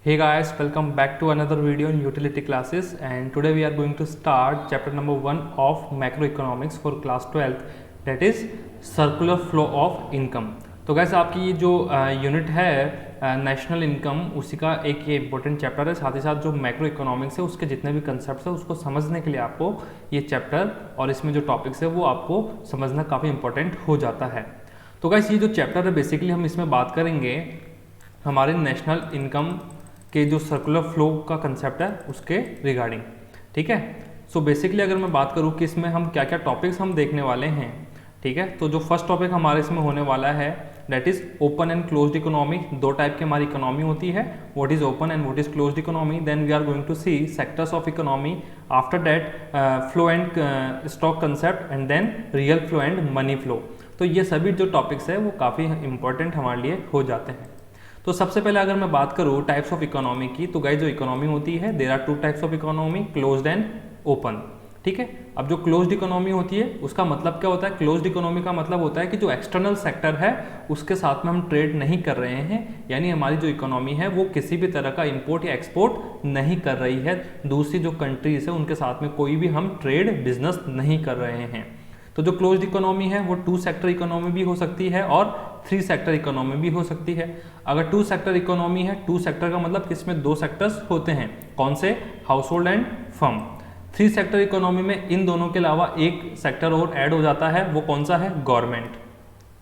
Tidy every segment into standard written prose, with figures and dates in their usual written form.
Hey guys, welcome back to another video in utility classes, and today we are going to start chapter number 1 of macroeconomics for class 12, that is circular flow of income। तो guys आपकी ये जो unit है national income, उसी का एक ये important chapter है। साथ ही साथ जो मैक्रो इकोनॉमिक्स है उसके जितने भी कंसेप्ट है उसको समझने के लिए आपको ये चैप्टर और इसमें जो टॉपिक्स है वो आपको समझना काफ़ी इंपॉर्टेंट हो जाता है। तो गाइस ये जो चैप्टर है बेसिकली हम इसमें बात करेंगे हमारे नेशनल इनकम के जो सर्कुलर फ्लो का कंसेप्ट है उसके रिगार्डिंग, ठीक है। सो बेसिकली अगर मैं बात करूँ कि इसमें हम क्या क्या टॉपिक्स हम देखने वाले हैं, ठीक है। तो जो फर्स्ट टॉपिक हमारे इसमें होने वाला है that is open and closed economy. दो टाइप की हमारी इकोनॉमी होती है, what is open and what is closed economy. Then we are going to see sectors of economy, after that flow and stock concept, and then real flow and money flow. तो ये सभी जो topics है वो काफ़ी important हमारे लिए हो जाते हैं। तो सबसे पहले अगर मैं बात करूँ टाइप्स ऑफ इकोनॉमी की, तो गाइस जो इकोनॉमी होती है there are two types of economy, closed and open, ठीक है। अब जो क्लोज्ड इकोनॉमी होती है उसका मतलब क्या होता है? क्लोज्ड इकोनॉमी का मतलब होता है कि जो एक्सटर्नल सेक्टर है उसके साथ में हम ट्रेड नहीं कर रहे हैं, यानी हमारी जो इकोनॉमी है वो किसी भी तरह का इंपोर्ट या एक्सपोर्ट नहीं कर रही है। दूसरी जो कंट्रीज है उनके साथ में कोई भी हम ट्रेड बिजनेस नहीं कर रहे हैं। तो जो क्लोज्ड इकोनॉमी है वो 2 सेक्टर इकोनॉमी भी हो सकती है और 3 सेक्टर इकोनॉमी भी हो सकती है। अगर 2 सेक्टर इकोनॉमी है, 2 सेक्टर का मतलब कि इसमें 2 सेक्टर्स होते हैं, कौन से? House hold and firm. 3 sector economy में इन दोनों के अलावा एक सेक्टर और ऐड हो जाता है, वो कौन सा है? गवर्नमेंट।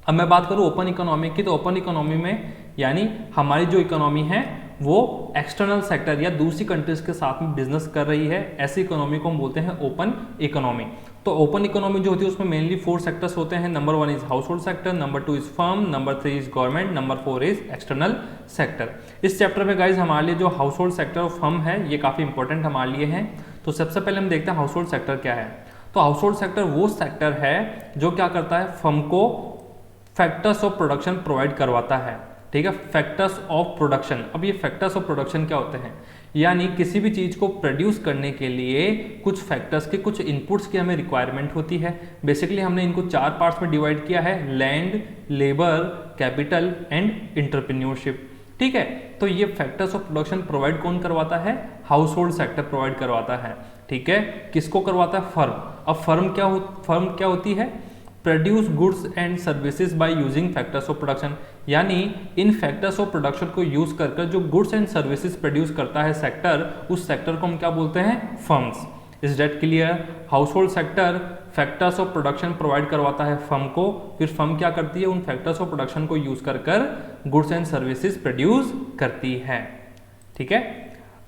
अब मैं बात करूँ ओपन इकोनॉमी की, तो ओपन इकोनॉमी में यानी हमारी जो इकोनॉमी है वो एक्सटर्नल सेक्टर या दूसरी कंट्रीज के साथ में बिजनेस कर रही है, ऐसी इकोनॉमी को हम बोलते हैं ओपन इकोनॉमी। तो ओपन इकोनॉमी जो होती है उसमें मेनली 4 सेक्टर्स होते हैं। Number 1 is house hold sector, number 2 is firm, number 3 is government, number 4 is external sector. इस चैप्टर में गाइज हमारे लिए जो हाउस होल्ड सेक्टर और फर्म है ये काफ़ी इंपॉर्टेंट हमारे लिए है। तो सबसे पहले हम देखते हैं हाउस होल्ड सेक्टर क्या है। तो हाउस होल्ड सेक्टर वो सेक्टर है जो क्या करता है? फर्म को फैक्टर्स ऑफ प्रोडक्शन प्रोवाइड करवाता है, ठीक है। फैक्टर्स ऑफ प्रोडक्शन, अब ये फैक्टर्स ऑफ प्रोडक्शन क्या होते हैं? यानी किसी भी चीज़ को प्रोड्यूस करने के लिए कुछ फैक्टर्स के, कुछ इनपुट्स की हमें रिक्वायरमेंट होती है। बेसिकली हमने इनको 4 पार्ट्स में डिवाइड किया है, land, labour, capital and entrepreneurship, ठीक है। तो ये फैक्टर्स ऑफ प्रोडक्शन प्रोवाइड कौन करवाता है? हाउस होल्ड सेक्टर प्रोवाइड करवाता है, ठीक है। किसको करवाता है? फर्म। अब फर्म क्या होती है? Produce goods and services by using factors of production, यानी इन फैक्टर्स ऑफ प्रोडक्शन को यूज कर जो गुड्स एंड सर्विसेज प्रोड्यूस करता है सेक्टर, उस सेक्टर को हम क्या बोलते हैं? Firms. Is that clear? House hold sector factors of production provide करवाता है फर्म को, फिर फर्म क्या करती है? उन फैक्टर्स ऑफ प्रोडक्शन को यूज कर गुड्स एंड सर्विसेज प्रोड्यूस करती है, ठीक है।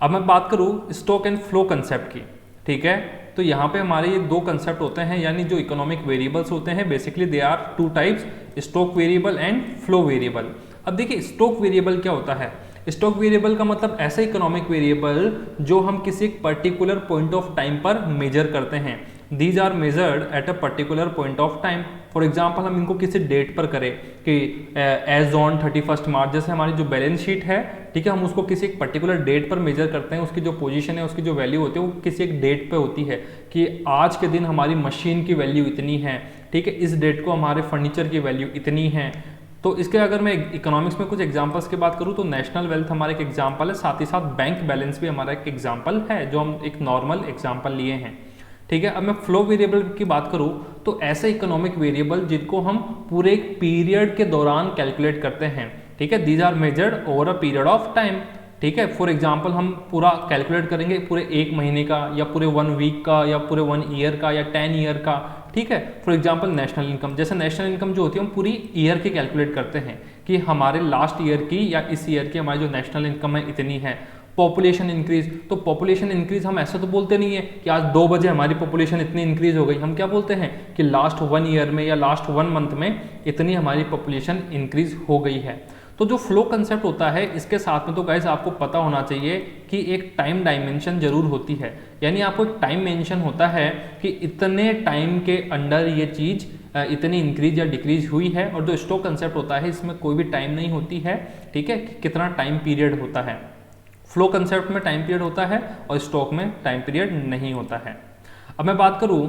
अब मैं बात करूं स्टॉक एंड फ्लो कंसेप्ट की, ठीक है। तो यहाँ पे हमारे ये 2 कंसेप्ट होते हैं, यानी जो इकोनॉमिक वेरिएबल्स होते हैं basically they are 2 types, stock variable and flow variable. अब देखिए स्टॉक वेरिएबल क्या होता है? स्टॉक वेरिएबल का मतलब ऐसा इकोनॉमिक वेरिएबल जो हम किसी एक पर्टिकुलर पॉइंट ऑफ टाइम पर मेजर करते हैं। These are measured at a particular point of time. For example हम इनको किसी डेट पर करें कि एज ऑन 31 मार्च, जैसे हमारी जो बैलेंस शीट है, ठीक है, हम उसको किसी एक पर्टिकुलर डेट पर मेजर करते हैं। उसकी जो पोजीशन है, उसकी जो वैल्यू होती है वो किसी एक डेट पे होती है कि आज के दिन हमारी मशीन की वैल्यू इतनी है, ठीक है, इस डेट को हमारे फर्नीचर की वैल्यू इतनी है। तो इसके अगर मैं इकोनॉमिक्स में कुछ एग्जांपल्स की बात करूँ तो नेशनल वेल्थ हमारा एक एग्जांपल है, साथ ही साथ बैंक बैलेंस भी हमारा एक एग्जांपल है जो हम एक नॉर्मल एग्जांपल लिए हैं, ठीक है। अब मैं फ्लो वेरिएबल की बात करूँ तो ऐसे इकोनॉमिक वेरिएबल जिनको हम पूरे एक पीरियड के दौरान कैलकुलेट करते हैं, ठीक है। These are measured over a period of time, ठीक है। फॉर एग्जाम्पल हम पूरा कैलकुलेट करेंगे पूरे 1 महीने का या पूरे 1 वीक का या पूरे 1 ईयर का या 10 ईयर का, ठीक है। फॉर एग्जाम्पल नेशनल इनकम, जैसे नेशनल इनकम जो होती है हम पूरी ईयर की कैलकुलेट करते हैं कि हमारे लास्ट ईयर की या इस ईयर की हमारी जो नेशनल इनकम है इतनी है। पॉपुलेशन इंक्रीज, तो पॉपुलेशन इंक्रीज हम ऐसा तो बोलते नहीं है कि आज 2 बजे हमारी पॉपुलेशन इतनी इंक्रीज हो गई। हम क्या बोलते हैं कि लास्ट 1 ईयर में या लास्ट 1 मंथ में इतनी हमारी पॉपुलेशन इंक्रीज हो गई है। तो जो फ्लो कंसेप्ट होता है इसके साथ में तो गाइस आपको पता होना चाहिए कि एक टाइम डायमेंशन जरूर होती है, यानी आपको एक टाइम मेंशन होता है कि इतने टाइम के अंडर ये चीज़ इतनी इंक्रीज या डिक्रीज हुई है। और जो स्टॉक कंसेप्ट होता है इसमें कोई भी टाइम नहीं होती है, ठीक है, कि कितना टाइम पीरियड होता है। फ्लो कंसेप्ट में टाइम पीरियड होता है और स्टॉक में टाइम पीरियड नहीं होता है। अब मैं बात करूं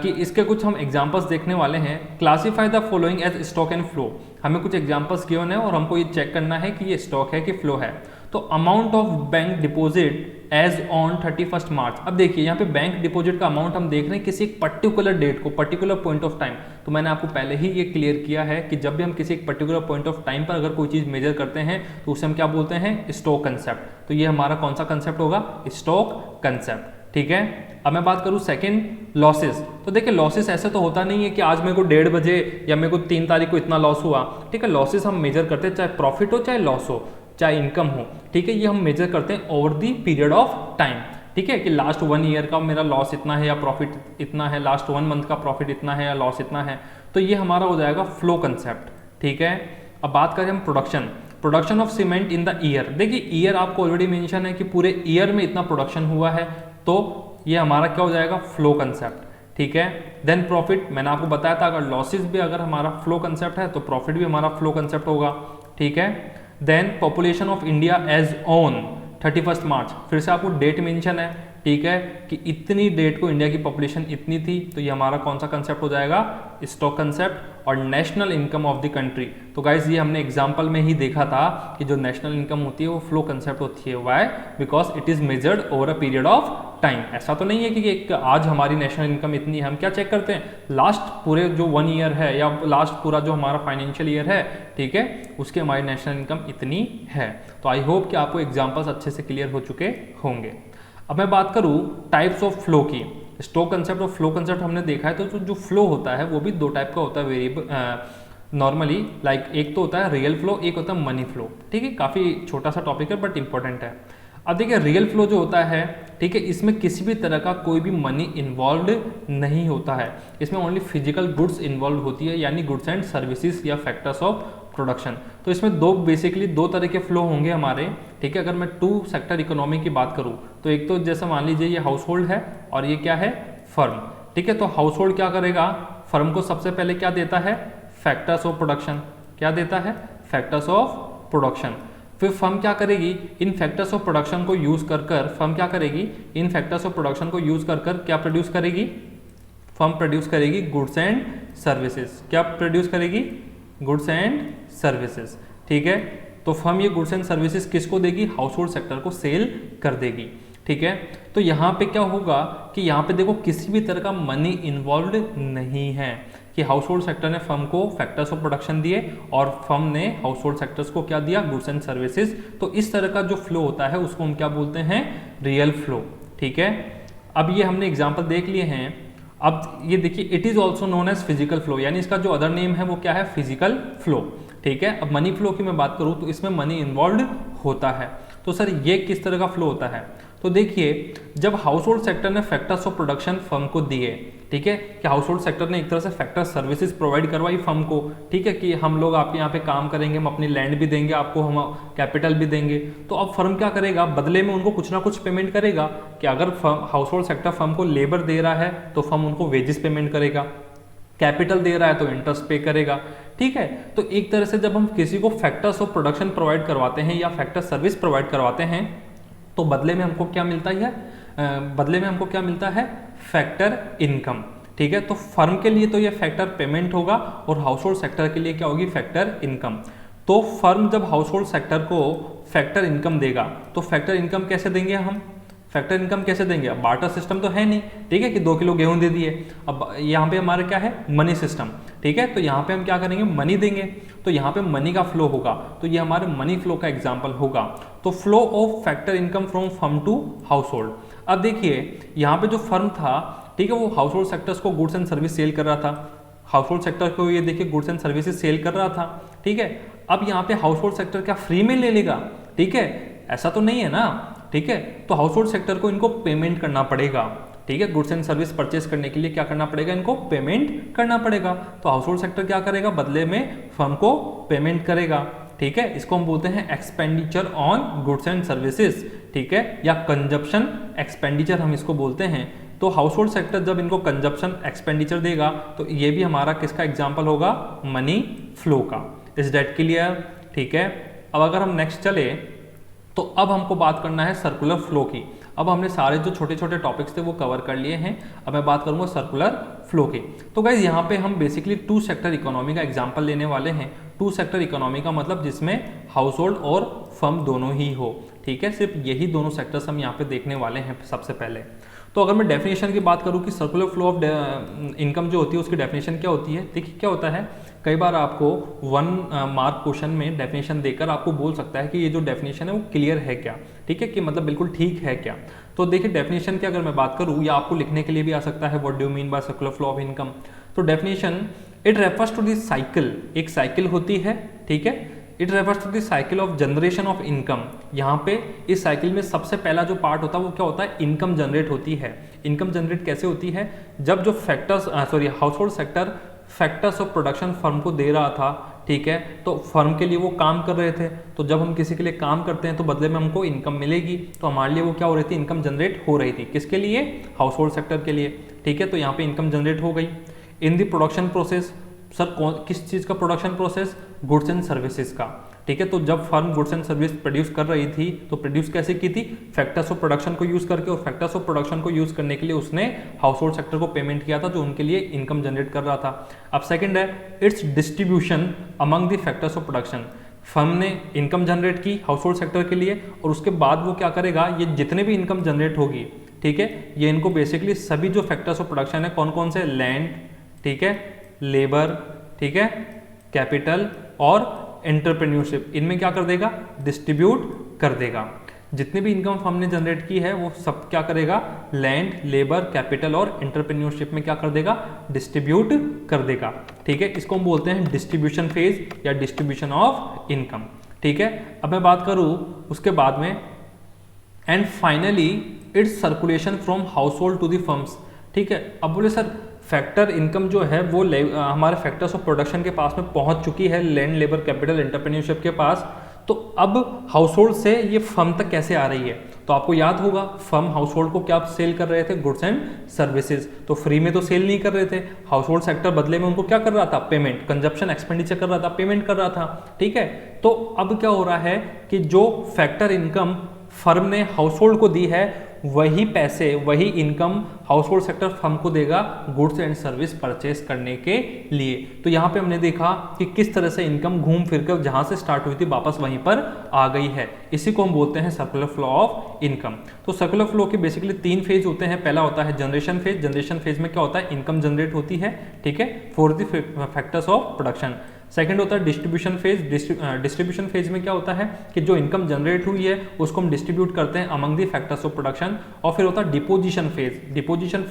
कि इसके कुछ हम एग्जांपल्स देखने वाले हैं। Classify the following as stock and flow. हमें कुछ एग्जांपल्स गिवन है और हमको ये चेक करना है कि ये स्टॉक है कि फ्लो है। तो amount of bank deposit as on 31 March. अब देखिए यहाँ पे बैंक डिपॉजिट का अमाउंट हम देख रहे हैं किसी एक पर्टिकुलर डेट को, पर्टिकुलर पॉइंट ऑफ टाइम। तो मैंने आपको पहले ही ये क्लियर किया है कि जब भी हम किसी एक पर्टिकुलर पॉइंट ऑफ टाइम पर अगर कोई चीज मेजर करते हैं तो उसे हम क्या बोलते हैं, स्टॉक कंसेप्ट। तो ये हमारा कौन सा कंसेप्ट होगा, स्टॉक कंसेप्ट। ठीक है, अब मैं बात करूं सेकंड लॉसेस। तो देखिए लॉसेस ऐसे तो होता नहीं है कि आज मेरे को 1:30 बजे या मेरे को 3 तारीख को इतना लॉस हुआ। ठीक है, लॉसेस हम मेजर करते हैं, चाहे प्रॉफिट हो चाहे लॉस हो चाहे इनकम हो। ठीक है, ये हम मेजर करते हैं over the period of time. ठीक है, कि लास्ट 1 ईयर का मेरा लॉस इतना है या प्रॉफिट इतना है, लास्ट 1 मंथ का प्रॉफिट इतना है या लॉस इतना है। तो ये हमारा हो जाएगा फ्लो कंसेप्ट। ठीक है, अब बात करें हम production of cement in the year. देखिए ईयर आपको ऑलरेडी मेंशन है कि पूरे ईयर में इतना प्रोडक्शन हुआ है, तो ये हमारा क्या हो जाएगा, फ्लो कंसेप्ट। ठीक है, देन प्रॉफिट, मैंने आपको बताया था अगर लॉसेस भी अगर हमारा फ्लो कंसेप्ट है तो प्रॉफिट भी हमारा फ्लो कंसेप्ट होगा। ठीक है, then population of India as on 31 March, फिर से आपको डेट मेंशन है। ठीक है, कि इतनी डेट को इंडिया की पॉपुलेशन इतनी थी, तो ये हमारा कौन सा कंसेप्ट हो जाएगा, स्टॉक कंसेप्ट। और national income of the country, तो गाइज ये हमने एग्जांपल में ही देखा था कि जो नेशनल इनकम होती है वो फ्लो कंसेप्ट होती है। Why, because it is measured over a period of time. ऐसा तो नहीं है कि आज हमारी नेशनल इनकम इतनी है, हम क्या चेक करते हैं, लास्ट पूरे जो 1 ईयर है या लास्ट पूरा जो हमारा फाइनेंशियल ईयर है, ठीक है, उसके हमारी नेशनल इनकम इतनी है। तो आई होप कि आपको एग्जाम्पल्स अच्छे से क्लियर हो चुके होंगे। अब मैं बात करूं टाइप्स ऑफ फ्लो की। स्टॉक कंसेप्ट और फ्लो कंसेप्ट हमने देखा है, तो जो फ्लो होता है वो भी 2 टाइप का होता है वेरिएबल नॉर्मली, लाइक एक तो होता है रियल फ्लो, एक होता है मनी फ्लो। ठीक है, काफ़ी छोटा सा टॉपिक है बट इंपॉर्टेंट है। अब देखिए रियल फ्लो जो होता है, ठीक है, इसमें किसी भी तरह का कोई भी मनी इन्वॉल्व नहीं होता है। इसमें ओनली फिजिकल गुड्स इन्वॉल्व होती है, यानी गुड्स एंड सर्विसेज या फैक्टर्स ऑफ प्रोडक्शन। तो इसमें बेसिकली दो तरह के फ्लो होंगे हमारे। ठीक है, अगर मैं 2 सेक्टर इकोनॉमी की बात करूं तो एक तो जैसे मान लीजिए ये हाउस होल्ड है और ये क्या है, फर्म। ठीक है, तो हाउस होल्ड क्या करेगा, फर्म को सबसे पहले क्या देता है, फैक्टर्स ऑफ प्रोडक्शन। क्या देता है, फैक्टर्स ऑफ प्रोडक्शन। फिर फर्म क्या करेगी, इन फैक्टर्स ऑफ प्रोडक्शन को यूज कर फर्म क्या करेगी, इन फैक्टर्स ऑफ प्रोडक्शन को यूज कर क्या प्रोड्यूस करेगी, फर्म प्रोड्यूस करेगी गुड्स एंड सर्विसेज। क्या प्रोड्यूस करेगी, गुड्स एंड सर्विसेज। ठीक है, तो फर्म ये गुड्स एंड सर्विसेज किसको देगी, हाउस होल्ड सेक्टर को सेल कर देगी। ठीक है, तो यहाँ पे क्या होगा कि यहाँ पे देखो किसी भी तरह का मनी इन्वॉल्व नहीं है, कि हाउस होल्ड सेक्टर ने फर्म को फैक्टर्स ऑफ प्रोडक्शन दिए और फर्म ने हाउस होल्ड सेक्टर्स को क्या दिया, गुड्स एंड सर्विसेज। तो इस तरह का जो फ्लो होता है उसको हम क्या बोलते हैं, रियल फ्लो। ठीक है, अब ये हमने एग्जाम्पल देख लिए हैं। अब ये देखिए it is also known as physical flow, यानी इसका जो अदर नेम है वो क्या है, फिजिकल फ्लो। ठीक है, अब मनी फ्लो की मैं बात करूं तो इसमें मनी इन्वॉल्व होता है। तो सर ये किस तरह का फ्लो होता है, तो देखिए जब हाउस होल्ड सेक्टर ने फैक्टर्स ऑफ प्रोडक्शन फर्म को दिए, ठीक है, कि हाउस होल्ड सेक्टर ने एक तरह से फैक्टर सर्विसेज प्रोवाइड करवाई फर्म को। ठीक है, कि हम लोग आपके यहाँ पे काम करेंगे, हम अपनी लैंड भी देंगे आपको, हम कैपिटल भी देंगे। तो अब फर्म क्या करेगा, बदले में उनको कुछ ना कुछ पेमेंट करेगा। कि अगर हाउस होल्ड सेक्टर फर्म को लेबर दे रहा है तो फर्म उनको वेजेस पेमेंट करेगा, कैपिटल दे रहा है तो इंटरेस्ट पे करेगा। ठीक है, तो एक तरह से जब हम किसी को फैक्टर्स ऑफ प्रोडक्शन प्रोवाइड करवाते हैं या फैक्टर सर्विस प्रोवाइड करवाते हैं तो बदले में हमको क्या मिलता है, बदले में हमको क्या मिलता है, फैक्टर इनकम। ठीक है, तो फर्म के लिए तो ये फैक्टर पेमेंट होगा और हाउस होल्ड सेक्टर के लिए क्या होगी, फैक्टर इनकम। तो फर्म जब हाउस होल्ड सेक्टर को फैक्टर इनकम देगा तो फैक्टर इनकम कैसे देंगे हम, फैक्टर इनकम कैसे देंगे, अब बार्टर सिस्टम तो है नहीं। ठीक है, कि 2 किलो गेहूं दे दिए, अब यहाँ पे हमारा क्या है, मनी सिस्टम। ठीक है, तो यहाँ पे हम क्या करेंगे, मनी देंगे, तो यहाँ पे मनी का फ्लो होगा, तो ये हमारे मनी फ्लो का एग्जाम्पल होगा। तो flow of factor income from firm to household. अब देखिए यहाँ पे जो फर्म था, ठीक है, वो हाउस होल्ड सेक्टर्स को गुड्स एंड सर्विस सेल कर रहा था, हाउस होल्ड सेक्टर को ये देखिए गुड्स एंड सर्विसेज सेल कर रहा था। ठीक है, अब यहाँ पे हाउस होल्ड सेक्टर क्या फ्री में ले लेगा, ठीक है, ऐसा तो नहीं है ना। ठीक है, तो हाउस होल्ड सेक्टर को इनको पेमेंट करना पड़ेगा। ठीक है, गुड्स एंड सर्विस परचेस करने के लिए क्या करना पड़ेगा, इनको पेमेंट करना पड़ेगा। तो हाउस होल्ड सेक्टर क्या करेगा, बदले में फर्म को पेमेंट करेगा। ठीक है, इसको हम बोलते हैं expenditure on goods and services. ठीक है, या कंजप्शन एक्सपेंडिचर हम इसको बोलते हैं। तो हाउस होल्ड सेक्टर जब इनको कंजप्शन एक्सपेंडिचर देगा तो ये भी हमारा किसका एग्जाम्पल होगा, मनी फ्लो का। Is that clear. ठीक है, अब अगर हम नेक्स्ट चले तो अब हमको बात करना है सर्कुलर फ्लो की। अब हमने सारे जो छोटे छोटे टॉपिक्स थे वो कवर कर लिए हैं। अब मैं बात करूंगा सर्कुलर फ्लो की। तो गाइज यहाँ पे हम बेसिकली टू सेक्टर इकोनॉमी का एग्जाम्पल लेने वाले हैं। टू सेक्टर इकोनॉमी का मतलब जिसमें हाउस होल्ड और फर्म दोनों ही हो, ठीक है, सिर्फ यही दोनों सेक्टर्स हम यहाँ पे देखने वाले हैं सबसे पहले। तो अगर मैं डेफिनेशन की बात करूँ कि सर्कुलर फ्लो ऑफ इनकम जो होती है उसकी डेफिनेशन क्या होती है, देखिए क्या होता है, कई बार आपको 1 मार्क क्वेश्चन में डेफिनेशन देकर आपको बोल सकता है कि ये जो डेफिनेशन है वो क्लियर है क्या, ठीक है, कि मतलब बिल्कुल ठीक है क्या। तो देखिए डेफिनेशन की अगर मैं बात करूँ या आपको लिखने के लिए भी आ सकता है, what do you mean by circular flow of income. तो definition, it refers to this cycle, एक साइकिल होती है, ठीक है, it refers to the cycle of generation of income. यहाँ पे इस साइकिल में सबसे पहला जो पार्ट होता है वो क्या होता है, इनकम जनरेट होती है। इनकम जनरेट कैसे होती है, जब जो factors house hold sector factors of production firm को दे रहा था, ठीक है, तो फर्म के लिए वो काम कर रहे थे, तो जब हम किसी के लिए काम करते हैं तो बदले में हमको इनकम मिलेगी, तो हमारे लिए वो क्या हो रही थी, इनकम जनरेट हो रही थी, किसके लिए, हाउस होल्ड सेक्टर के लिए, ठीक है। तो यहाँ पे इनकम जनरेट हो गई। In the production process, sir किस चीज़ का production process, goods and services का, ठीक है। तो जब firm goods and service produce कर रही थी तो प्रोड्यूस कैसे की थी, फैक्टर्स ऑफ प्रोडक्शन को यूज करके, और फैक्टर्स ऑफ प्रोडक्शन को यूज करने के लिए उसने हाउस होल्ड सेक्टर को पेमेंट किया था जो उनके लिए इनकम जनरेट कर रहा था। अब सेकंड है it's distribution among the factors of production. Firm ने इनकम जनरेट की हाउस होल्ड सेक्टर के लिए, और उसके बाद वो क्या करेगा, ये जितने भी इनकम जनरेट होगी, ठीक है, ये इनको बेसिकली सभी जो फैक्टर्स ऑफ प्रोडक्शन है, कौन कौन से, लैंड, ठीक है, लेबर, ठीक है, कैपिटल और एंटरप्रेन्योरशिप, इनमें क्या कर देगा, डिस्ट्रीब्यूट कर देगा। जितनी भी इनकम फर्म ने जनरेट की है वो सब क्या करेगा, लैंड, लेबर, कैपिटल और एंटरप्रेन्योरशिप में क्या कर देगा, डिस्ट्रीब्यूट कर देगा, ठीक है। इसको हम बोलते हैं डिस्ट्रीब्यूशन फेज या डिस्ट्रीब्यूशन ऑफ इनकम, ठीक है। अब मैं बात करूं उसके बाद में, and finally it's circulation from household to the firms, ठीक है। अब बोले सर फैक्टर इनकम जो है वो हमारे फैक्टर्स ऑफ प्रोडक्शन के पास में पहुंच चुकी है, लैंड, लेबर, कैपिटल, एंटरप्रेन्योरशिप के पास, तो अब हाउस होल्ड से ये फर्म तक कैसे आ रही है। तो आपको याद होगा फर्म हाउस होल्ड को क्या सेल कर रहे थे, गुड्स एंड सर्विसेज, तो फ्री में तो सेल नहीं कर रहे थे, हाउस होल्ड सेक्टर बदले में उनको क्या कर रहा था, पेमेंट, कंजप्शन एक्सपेंडिचर कर रहा था, पेमेंट कर रहा था, ठीक है। तो अब क्या हो रहा है कि जो फैक्टर इनकम फर्म ने हाउस होल्ड को दी है, वही पैसे, वही income house hold sector firm को देगा गुड्स एंड सर्विस परचेस करने के लिए। तो यहाँ पे हमने देखा कि किस तरह से इनकम घूम फिर कर जहां से स्टार्ट हुई थी वापस वहीं पर आ गई है। इसी को हम बोलते हैं सर्कुलर फ्लो ऑफ इनकम। तो सर्कुलर फ्लो के बेसिकली 3 फेज होते हैं। पहला होता है जनरेशन फेज। जनरेशन फेज में क्या होता है, इनकम जनरेट होती है, ठीक है, for the factors of production. Second होता है डिस्ट्रीब्यूशन फेज। डिस्ट्रीब्यूशन फेज में क्या होता है कि जो इनकम जनरेट हुई है उसको हम डिस्ट्रीब्यूट करते हैं among the factors of production. और फिर होता है डिपोजिशन फेज। डिपोजिशन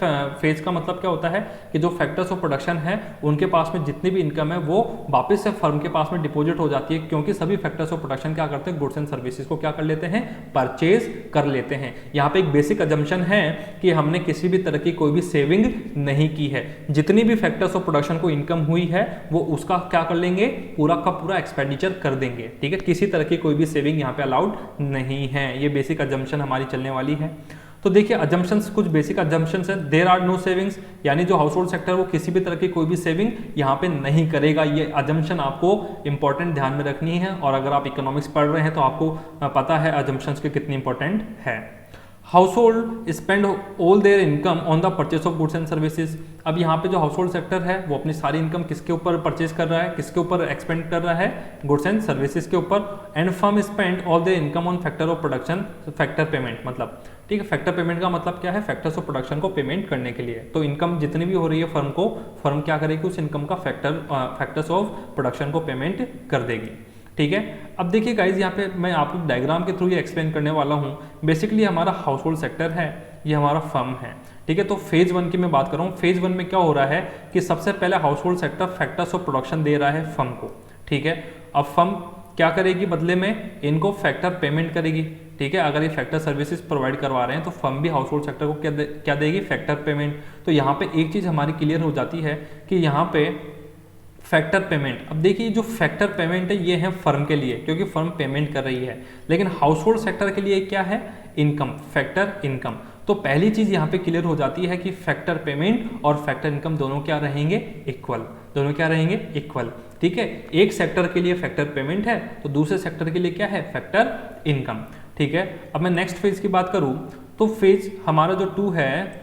फेज का मतलब क्या होता है कि जो फैक्टर्स ऑफ प्रोडक्शन है उनके पास में जितनी भी इनकम है वो वापस से फर्म के पास में डिपोजिट हो जाती है, क्योंकि सभी फैक्टर्स ऑफ प्रोडक्शन क्या करते हैं, गुड्स एंड सर्विसेज को क्या कर लेते हैं, परचेज कर लेते हैं। यहाँ पे एक बेसिक अजम्पशन है कि हमने किसी भी तरह की कोई भी सेविंग नहीं की है। जितनी भी फैक्टर्स ऑफ प्रोडक्शन को इनकम हुई है वो उसका क्या कर लेंगे, पूरा का पूरा एक्सपेंडिचर कर देंगे, ठीक है। किसी तरह की कोई भी सेविंग यहाँ पे अलाउड नहीं है। ये बेसिक अजम्पशन हमारी चलने वाली है। तो देखिए अजम्पशंस, कुछ बेसिक अजम्पशंस है। देयर आर नो सेविंग्स, यानी जो हाउस होल्ड सेक्टर वो किसी भी तरह की कोई भी सेविंग यहाँ पे नहीं करेगा। ये अजम्पशन आपको इंपॉर्टेंट ध्यान में रखनी है, और अगर आप इकोनॉमिक्स पढ़ रहे हैं तो आपको पता है अजम्पशंस के कितनी इंपॉर्टेंट है। Household spend all there income on the purchase of goods and services. अब यहाँ पे जो हाउस होल्ड सेक्टर है वो अपनी सारी इनकम किसके ऊपर परचेज कर रहा है, किसके ऊपर एक्सपेंड कर रहा है, गुड्स एंड सर्विसेज के ऊपर। And firm spend all there income on factor of production, factor payment मतलब, ठीक है। फैक्टर पेमेंट का मतलब क्या है, फैक्टर्स ऑफ प्रोडक्शन को पेमेंट करने के लिए। तो इनकम जितनी भी हो रही है फर्म को, फर्म क्या करेगी, उस इनकम का फैक्टर्स ऑफ प्रोडक्शन को पेमेंट कर देगी, ठीक है। अब देखिए गाइज, यहाँ पे मैं आपको डायग्राम के थ्रू ये एक्सप्लेन करने वाला हूँ। बेसिकली हमारा हाउस होल्ड सेक्टर है, ये हमारा फर्म है, ठीक है। तो फेज 1 की मैं बात कर रहा हूँ। फेज 1 में क्या हो रहा है कि सबसे पहले household sector factors of production दे रहा है फर्म को, ठीक है। अब फर्म क्या करेगी, बदले में इनको फैक्टर पेमेंट करेगी, ठीक है। अगर ये फैक्टर सर्विसेज प्रोवाइड करवा रहे हैं तो फर्म भी हाउस होल्ड सेक्टर को क्या देगी, फैक्टर पेमेंट। तो यहाँ पे एक चीज़ हमारी क्लियर हो जाती है कि यहाँ पे फैक्टर पेमेंट, अब देखिए जो फैक्टर पेमेंट है ये है फर्म के लिए, क्योंकि फर्म पेमेंट कर रही है। लेकिन हाउस होल्ड सेक्टर के लिए क्या है, इनकम, फैक्टर इनकम। तो पहली चीज यहाँ पे क्लियर हो जाती है कि फैक्टर पेमेंट और फैक्टर इनकम दोनों क्या रहेंगे, इक्वल। दोनों क्या रहेंगे, इक्वल, ठीक है। एक सेक्टर के लिए फैक्टर पेमेंट है तो दूसरे सेक्टर के लिए क्या है, फैक्टर इनकम, ठीक है। अब मैं नेक्स्ट फेज की बात करूं तो फेज हमारा जो 2 है,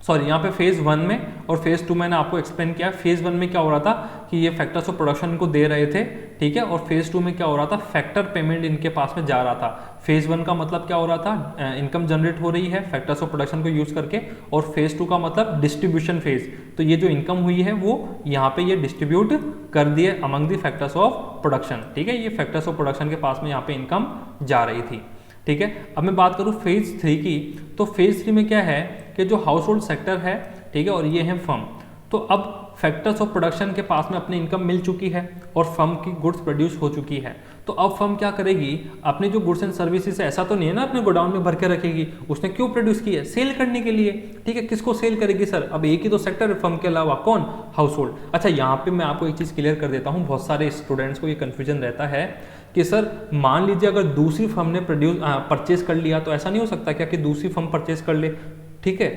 सॉरी यहाँ पे फेज 1 में और फेज 2 मैंने आपको एक्सप्लेन किया। फेज 1 में क्या हो रहा था कि ये फैक्टर्स ऑफ प्रोडक्शन इनको दे रहे थे, ठीक है, और फेज 2 में क्या हो रहा था, फैक्टर पेमेंट इनके पास में जा रहा था। फेज 1 का मतलब क्या हो रहा था, इनकम जनरेट हो रही है फैक्टर्स ऑफ प्रोडक्शन को यूज करके, और फेज 2 का मतलब डिस्ट्रीब्यूशन फेज। तो ये जो इनकम हुई है वो यहाँ पे ये डिस्ट्रीब्यूट कर दिए among the factors of production, ठीक है। ये फैक्टर्स ऑफ प्रोडक्शन के पास में यहाँ पे इनकम जा रही थी, ठीक है। अब मैं बात करूँ फेज 3 की, तो फेज 3 में क्या है कि जो हाउस होल्ड सेक्टर है, ठीक है, और ये है फर्म, तो अब फैक्टर्स ऑफ प्रोडक्शन के पास में अपनी इनकम मिल चुकी है और फर्म की गुड्स प्रोड्यूस हो चुकी है। तो अब फर्म क्या करेगी, अपनी जो गुड्स एंड सर्विसेज है, ऐसा तो नहीं है ना अपने गोडाउन में भर के रखेगी, उसने क्यों प्रोड्यूस की है, सेल करने के लिए, ठीक है। किसको सेल करेगी सर, अब एक ही तो सेक्टर है फर्म के अलावा, कौन, हाउस होल्ड। अच्छा, यहाँ पे मैं आपको एक चीज़ क्लियर कर देता हूँ, बहुत सारे स्टूडेंट्स को ये कन्फ्यूजन रहता है कि सर मान लीजिए अगर दूसरी फर्म ने परचेज कर लिया तो ऐसा नहीं हो सकता क्या कि दूसरी फर्म परचेज कर ले, ठीक है।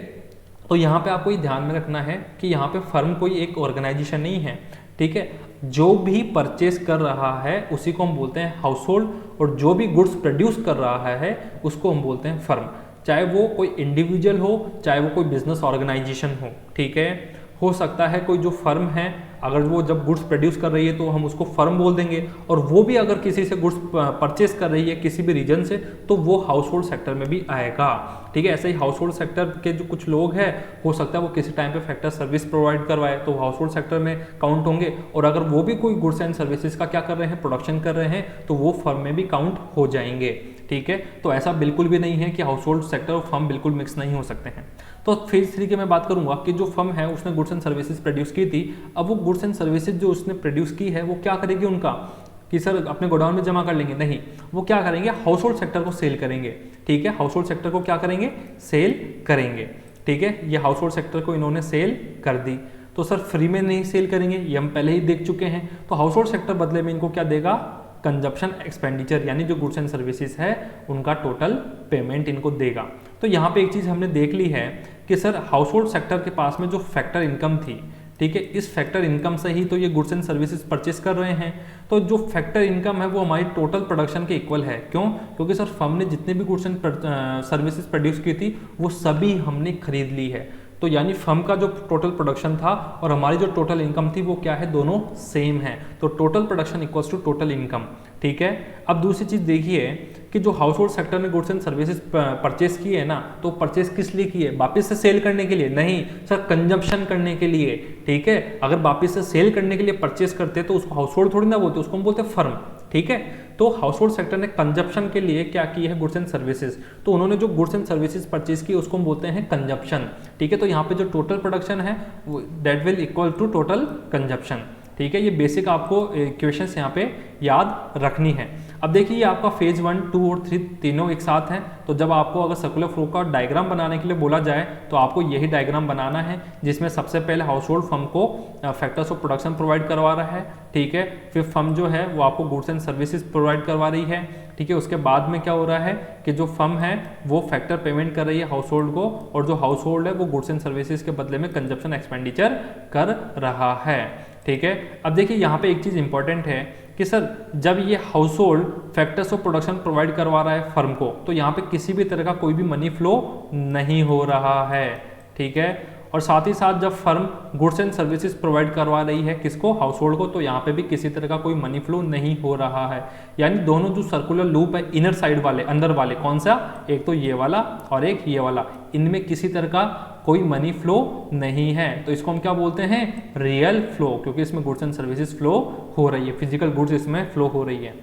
तो यहाँ पे आपको ये ध्यान में रखना है कि यहाँ पे फर्म कोई एक ऑर्गेनाइजेशन नहीं है, ठीक है। जो भी परचेस कर रहा है उसी को हम बोलते हैं हाउस होल्ड, और जो भी गुड्स प्रोड्यूस कर रहा है उसको हम बोलते हैं फर्म, चाहे वो कोई इंडिविजुअल हो, चाहे वो कोई बिजनेस ऑर्गेनाइजेशन हो, ठीक है। हो सकता है कोई जो फर्म है, अगर वो जब गुड्स प्रोड्यूस कर रही है तो हम उसको फर्म बोल देंगे, और वो भी अगर किसी से गुड्स परचेस कर रही है किसी भी रीजन से, तो वो हाउस होल्ड सेक्टर में भी आएगा, ठीक है। ऐसे ही हाउस होल्ड सेक्टर के जो कुछ लोग हैं, हो सकता है वो किसी टाइम पे फैक्टर सर्विस प्रोवाइड करवाए तो हाउस होल्ड सेक्टर में काउंट होंगे, और अगर वो भी कोई गुड्स एंड सर्विसेज का क्या कर रहे हैं, प्रोडक्शन कर रहे हैं, तो वो फर्म में भी काउंट हो जाएंगे, ठीक है। तो ऐसा बिल्कुल भी नहीं है कि हाउस होल्ड सेक्टर और फर्म बिल्कुल मिक्स नहीं हो सकते हैं। तो फेज 3 की मैं बात करूंगा कि जो फर्म है उसने गुड्स एंड सर्विसेज प्रोड्यूस की थी, अब वो गुड्स एंड सर्विसेज जो उसने प्रोड्यूस की है वो क्या करेगी उनका, कि सर अपने गोडाउन में जमा कर लेंगे, नहीं, वो क्या करेंगे, हाउस होल्ड सेक्टर को सेल करेंगे, ठीक है। हाउस होल्ड सेक्टर को क्या करेंगे, सेल करेंगे, ठीक है। ये हाउस होल्ड सेक्टर को इन्होंने सेल कर दी, तो सर फ्री में नहीं सेल करेंगे, ये हम पहले ही देख चुके हैं। तो हाउस होल्ड सेक्टर बदले में इनको क्या देगा, कंजप्शन एक्सपेंडिचर, यानी जो गुड्स एंड सर्विसेज है उनका टोटल पेमेंट इनको देगा। तो यहाँ पे एक चीज़ हमने देख ली है कि सर हाउस होल्ड सेक्टर के पास में जो फैक्टर इनकम थी, ठीक है, इस फैक्टर इनकम से ही तो ये गुड्स एंड सर्विसेज परचेस कर रहे हैं। तो जो फैक्टर इनकम है वो हमारी टोटल प्रोडक्शन के इक्वल है, क्यों, क्योंकि सर फर्म ने जितने भी गुड्स एंड सर्विसेज प्रोड्यूस की थी वो सभी हमने खरीद ली है। तो यानी फर्म का जो टोटल प्रोडक्शन था और हमारी जो टोटल इनकम थी वो क्या है, दोनों सेम है। तो total production equals to total income, ठीक है। अब दूसरी चीज़ देखिए कि जो हाउस होल्ड सेक्टर ने गुड्स एंड सर्विसेज परचेस की है ना, तो परचेस किस लिए की है, वापस से सेल करने के लिए नहीं सर, कंजम्पशन करने के लिए, ठीक है। अगर वापस से सेल करने के लिए परचेस करते तो उसको हाउस होल्ड थोड़ी ना बोलते, उसको हम बोलते फर्म, ठीक है। तो हाउस होल्ड सेक्टर ने कंजप्शन के लिए क्या की है, गुड्स एंड सर्विसेज, तो उन्होंने जो गुड्स एंड सर्विसेज परचेज की उसको हम बोलते हैं कंजप्शन, ठीक है। तो यहाँ पे जो टोटल प्रोडक्शन है that will equal to total consumption, ठीक है। ये बेसिक आपको इक्वेशंस यहाँ पे याद रखनी है। अब देखिए आपका फेज 1, 2 और 3 तीनों एक साथ हैं, तो जब आपको अगर सर्कुलर फ्लो का डायग्राम बनाने के लिए बोला जाए तो आपको यही डायग्राम बनाना है, जिसमें सबसे पहले हाउस होल्ड फर्म को फैक्टर्स ऑफ प्रोडक्शन प्रोवाइड करवा रहा है, ठीक है। फिर फर्म जो है वो आपको गुड्स एंड सर्विसेज प्रोवाइड करवा रही है, ठीक है। उसके बाद में क्या हो रहा है कि जो फर्म है वो फैक्टर पेमेंट कर रही है हाउस होल्ड को, और जो हाउस होल्ड है वो गुड्स एंड सर्विसेज के बदले में कंजप्शन एक्सपेंडिचर कर रहा है, ठीक है। अब देखिए यहाँ पे एक चीज़ इंपॉर्टेंट है कि सर जब ये house hold factors of production provide करवा रहा है फर्म को, तो यहाँ पे किसी भी तरह का कोई भी मनी फ्लो नहीं हो रहा है, ठीक है। और साथ ही साथ जब firm goods and services provide करवा रही है किसको, हाउस होल्ड को, तो यहाँ पे भी किसी तरह का कोई मनी फ्लो नहीं हो रहा है। यानी दोनों जो सर्कुलर लूप है इनर साइड वाले, अंदर वाले, कौन सा, एक तो ये वाला और एक ये वाला, इनमें किसी तरह का कोई मनी फ्लो नहीं है। तो इसको हम क्या बोलते हैं, रियल फ्लो, क्योंकि इसमें गुड्स एंड सर्विसेज फ्लो हो रही है, फिजिकल गुड्स इसमें फ्लो हो रही है।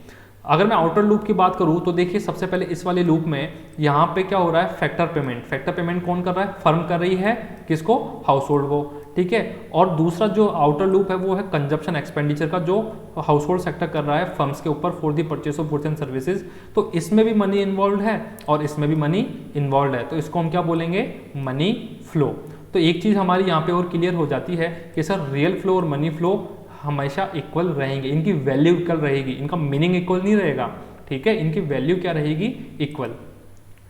अगर मैं आउटर लूप की बात करूं तो देखिए सबसे पहले इस वाले लूप में यहाँ पे क्या हो रहा है, फैक्टर पेमेंट। फैक्टर पेमेंट कौन कर रहा है, फर्म कर रही है, किसको, हाउस होल्ड को, ठीक है। और दूसरा जो आउटर लूप है वो है कंजप्शन एक्सपेंडिचर का, जो हाउस होल्ड सेक्टर कर रहा है फर्म्स के ऊपर for the purchase of goods and services. तो इसमें भी मनी इन्वॉल्व है और इसमें भी मनी इन्वॉल्व है, तो इसको हम क्या बोलेंगे, मनी फ्लो। तो एक चीज़ हमारी यहाँ पे और क्लियर हो जाती है कि सर रियल फ्लो और मनी फ्लो हमेशा इक्वल रहेंगे, इनकी वैल्यू इक्वल रहेगी, इनका मीनिंग इक्वल नहीं रहेगा, ठीक है। इनकी वैल्यू क्या रहेगी, इक्वल,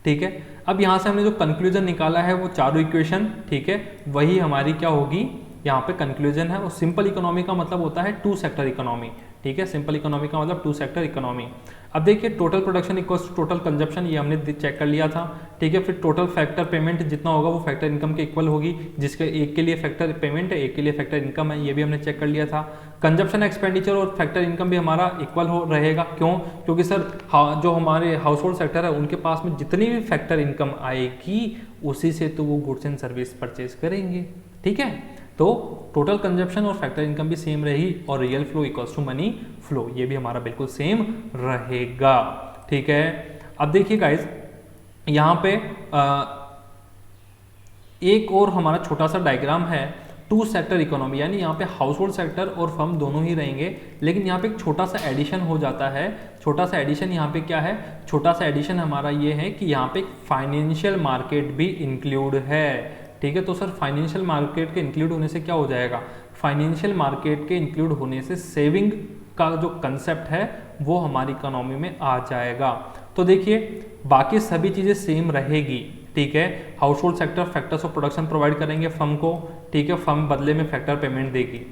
ठीक है। अब यहाँ से हमने जो कंक्लूजन निकाला है वो चारों इक्वेशन, ठीक है, वही हमारी क्या होगी, यहाँ पे कंक्लूजन है। और सिंपल इकोनॉमी का मतलब होता है टू सेक्टर इकोनॉमी, ठीक है। सिंपल इकोनॉमी का मतलब टू सेक्टर इकोनॉमी। अब देखिए total production equals to total consumption, ये हमने चेक कर लिया था, ठीक है। फिर टोटल फैक्टर पेमेंट जितना होगा वो फैक्टर इनकम के इक्वल होगी, जिसके एक के लिए फैक्टर पेमेंट है, एक के लिए फैक्टर इनकम है, ये भी हमने चेक कर लिया था। कंजप्शन एक्सपेंडिचर और फैक्टर इनकम भी हमारा इक्वल हो रहेगा, क्यों? क्योंकि सर जो हमारे हाउस होल्ड सेक्टर है उनके पास में जितनी भी फैक्टर इनकम आएगी उसी से तो वो गुड्स एंड सर्विस परचेज करेंगे, ठीक है। तो टोटल कंजप्शन और फैक्टर इनकम भी सेम रहेगी और real flow equals to money flow, ये भी हमारा बिल्कुल सेम रहेगा, ठीक है। अब देखिए गाइज यहाँ पे एक और हमारा छोटा सा डायग्राम है टू सेक्टर इकोनॉमी, यानी यहाँ पे हाउस होल्ड सेक्टर और फर्म दोनों ही रहेंगे, लेकिन यहाँ पे एक छोटा सा एडिशन हो जाता है। छोटा सा एडिशन यहाँ पे क्या है? छोटा सा एडिशन हमारा ये है कि यहाँ पे फाइनेंशियल मार्केट भी इंक्लूड है, ठीक है। तो सर फाइनेंशियल मार्केट के इंक्लूड होने से क्या हो जाएगा? फाइनेंशियल मार्केट के इंक्लूड होने से सेविंग का जो कंसेप्ट है वो हमारी इकोनॉमी में आ जाएगा। तो देखिए बाकी सभी चीज़ें सेम रहेगी, ठीक है। House hold sector factors of production provide करेंगे फर्म को, ठीक है। फर्म बदले में फैक्टर पेमेंट देगी।